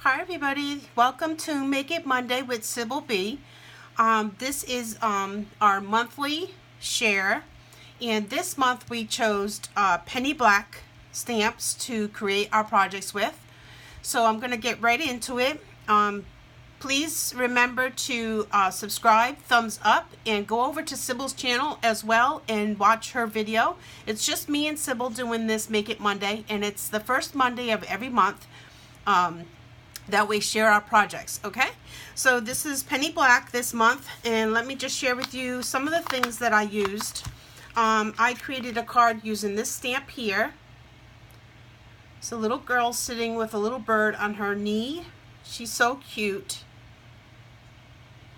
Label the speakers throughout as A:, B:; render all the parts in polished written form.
A: Hi everybody, welcome to Make It Monday with Sybil B. This is our monthly share, and this month we chose penny black stamps to create our projects with. So I'm going to get right into it. Please remember to subscribe, thumbs up, and go over to Sybil's channel as well and watch her video. It's just me and Sybil doing this Make It Monday, and it's the first Monday of every month. That we share our projects. Okay, so this is penny black this month, and let me just share with you some of the things that I used. I created a card using this stamp here. It's a little girl sitting with a little bird on her knee. She's so cute.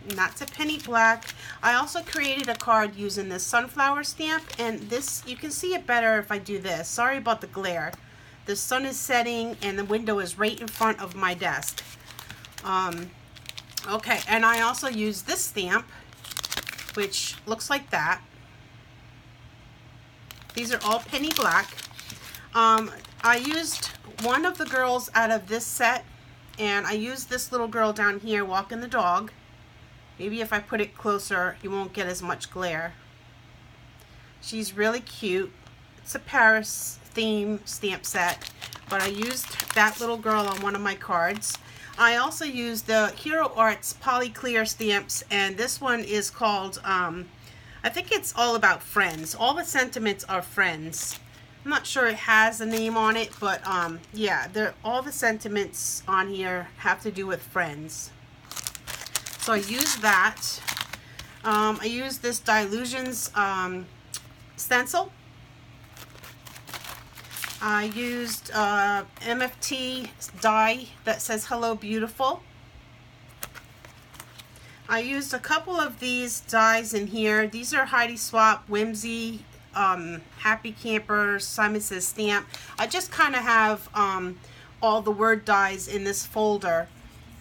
A: And that's a penny black. I also created a card using this sunflower stamp, and this, you can see it better if I do this. Sorry about the glare. The sun is setting and the window is right in front of my desk. Okay, and I also use this stamp, which looks like that. These are all penny black. I used one of the girls out of this set, and I used this little girl down here walking the dog. Maybe if I put it closer, you won't get as much glare. She's really cute. It's a Paris theme stamp set, but I used that little girl on one of my cards. I also used the Hero Arts Poly Clear stamps, and this one is called, I think it's all about friends. All the sentiments are friends. I'm not sure it has a name on it, but yeah, all the sentiments on here have to do with friends. So I used that. I used this Dilutions stencil. I used MFT die that says Hello Beautiful. I used a couple of these dies in here. These are Heidi Swap, Whimsy, Happy Camper, Simon Says Stamp. I just kind of have all the word dies in this folder,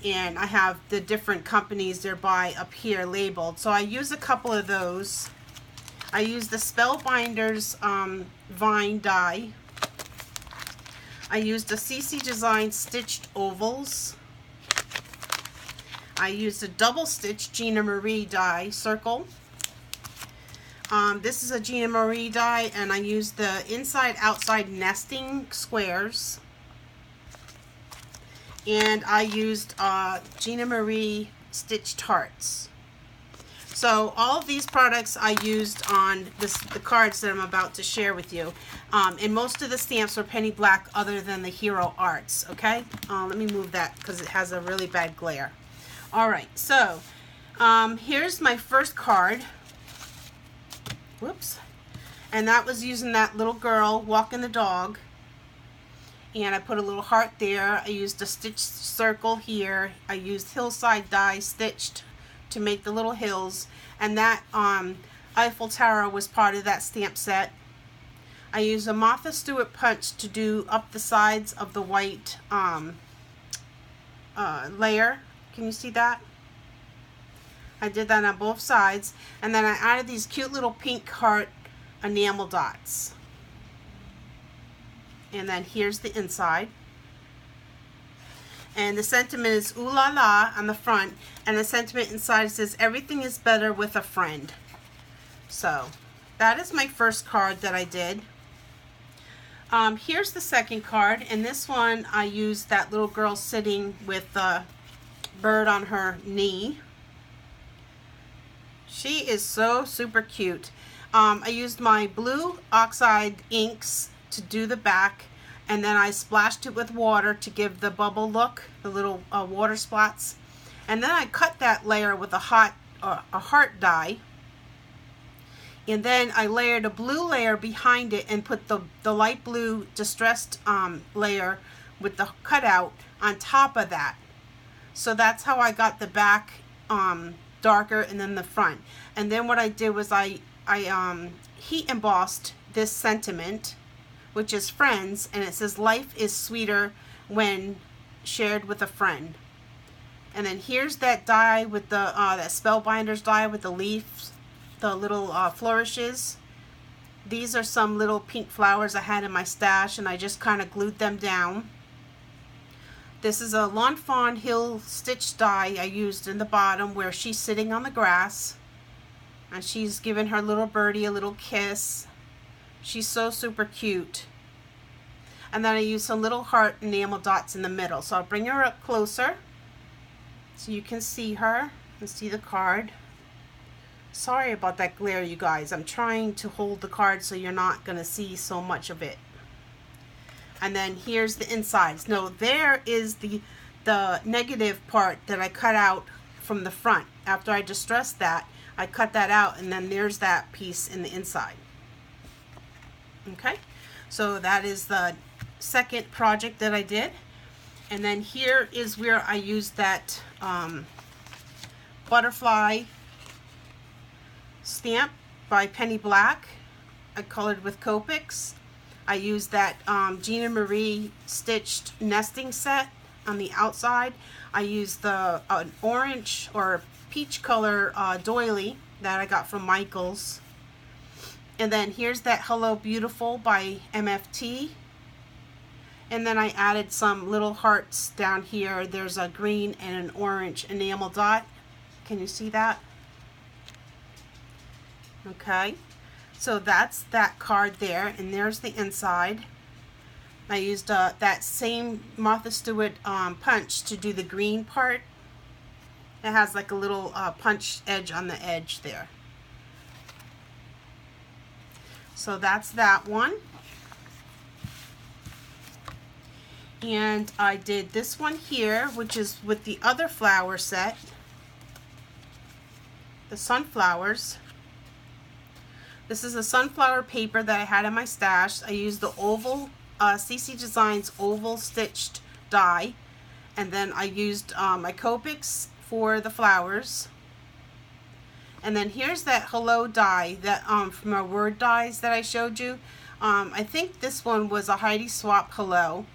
A: and I have the different companies they're by up here labeled. So I used a couple of those. I used the Spellbinders Vine die. I used a CC Design Stitched Ovals. I used a double stitch Gina Marie die circle. This is a Gina Marie die, and I used the inside-outside nesting squares. And I used Gina Marie stitched hearts. So all of these products I used on the cards that I'm about to share with you. And most of the stamps are penny black other than the Hero Arts, okay? Let me move that because it has a really bad glare. Alright, so here's my first card. Whoops. And that was using that little girl walking the dog. And I put a little heart there. I used a stitched circle here. I used hillside die stitched to make the little hills, and that Eiffel Tower was part of that stamp set. I used a Martha Stewart punch to do up the sides of the white layer. Can you see that? I did that on both sides, and then I added these cute little pink heart enamel dots. And then here's the inside. And the sentiment is ooh la la on the front, and the sentiment inside says everything is better with a friend. So that is my first card that I did. Here's the second card, and this one I used that little girl sitting with the bird on her knee. She is so super cute. I used my blue oxide inks to do the back, and then I splashed it with water to give the bubble look, the little water splats. And then I cut that layer with a heart die. And then I layered a blue layer behind it and put the light blue distressed layer with the cutout on top of that. So that's how I got the back darker and then the front. And then what I did was I heat embossed this sentiment, which is friends, and it says life is sweeter when shared with a friend. And then here's that die with the that Spellbinders die with the leaves, the little flourishes. These are some little pink flowers I had in my stash, and I just kind of glued them down. This is a Lawn Fawn Hill stitch die I used in the bottom where she's sitting on the grass and she's giving her little birdie a little kiss. She's so super cute. And then I used some little heart enamel dots in the middle. So I'll bring her up closer so you can see her and see the card. Sorry about that glare, you guys. I'm trying to hold the card so you're not going to see so much of it. And then here's the insides. No, there is the negative part that I cut out from the front. After I distressed that, I cut that out, and then there's that piece in the inside. Okay, so that is the second project that I did. And then here is where I used that butterfly stamp by Penny Black. I colored with Copics. I used that Gina Marie stitched nesting set on the outside. I used the orange or peach color doily that I got from Michaels. And then here's that Hello Beautiful by MFT. And then I added some little hearts down here. There's a green and an orange enamel dot. Can you see that? Okay. So that's that card there, and there's the inside. I used that same Martha Stewart punch to do the green part. It has like a little punch edge on the edge there. So that's that one. And I did this one here, which is with the other flower set, the sunflowers. This is a sunflower paper that I had in my stash. I used the oval, CC Designs oval stitched die. And then I used my Copics for the flowers. And then here's that Hello die that from our word dies that I showed you. I think this one was a Heidi Swap Hello.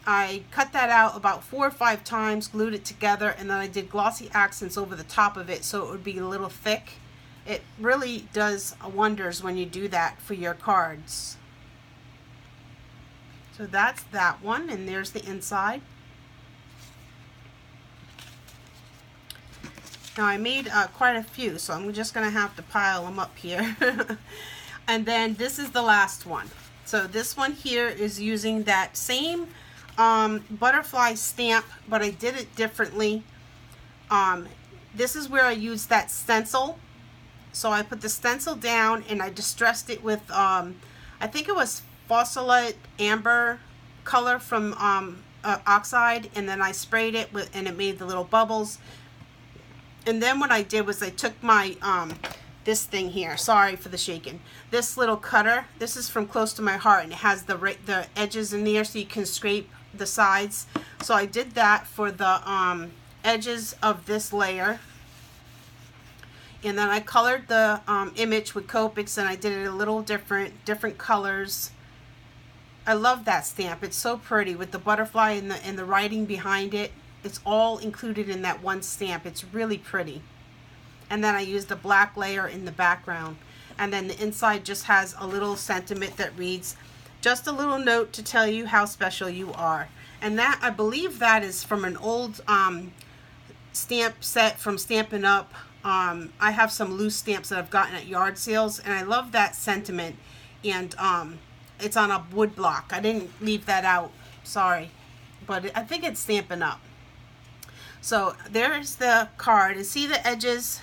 A: I cut that out about 4 or 5 times, glued it together, and then I did glossy accents over the top of it so it would be a little thick. It really does wonders when you do that for your cards. So that's that one, and there's the inside. Now I made quite a few, so I'm just going to have to pile them up here. And then this is the last one. So this one here is using that same butterfly stamp, but I did it differently. This is where I used that stencil. So I put the stencil down and I distressed it with, I think it was Fossilite Amber color from Oxide, and then I sprayed it with, and it made the little bubbles. And then what I did was I took my, this thing here, sorry for the shaking, this little cutter, this is from Close to My Heart, and it has the edges in there so you can scrape the sides. So I did that for the edges of this layer. And then I colored the image with Copics, and I did it a little different colors. I love that stamp. It's so pretty with the butterfly and the writing behind it. It's all included in that one stamp. It's really pretty. And then I used the black layer in the background. And then the inside just has a little sentiment that reads, "Just a little note to tell you how special you are." And that, I believe that is from an old stamp set from Stampin' Up. I have some loose stamps that I've gotten at yard sales, and I love that sentiment. And it's on a wood block. I didn't leave that out, sorry, but I think it's Stampin' Up. So there's the card, and see the edges.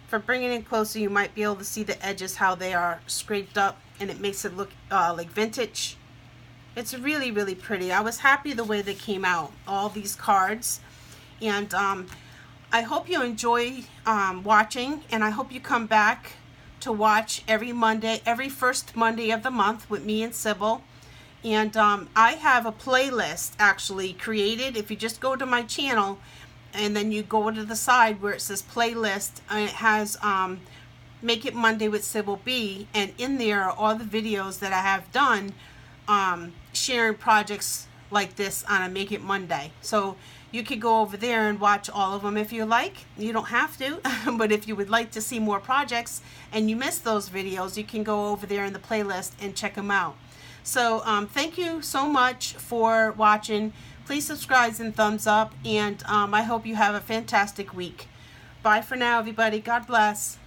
A: For bringing it closer, you might be able to see the edges, how they are scraped up, and it makes it look like vintage. It's really, really pretty. I was happy the way they came out, all these cards. And I hope you enjoy watching, and I hope you come back to watch every Monday, every first Monday of the month with me and Sybil. And I have a playlist actually created. If you just go to my channel and then you go to the side where it says playlist, and it has Make It Monday with Sybil B, and in there are all the videos that I have done sharing projects like this on a Make It Monday. So you could go over there and watch all of them if you like. You don't have to, but if you would like to see more projects and you missed those videos, you can go over there in the playlist and check them out. So thank you so much for watching. Please Please subscribe and thumbs up, and I hope you have a fantastic week. Bye for now, everybody. God bless.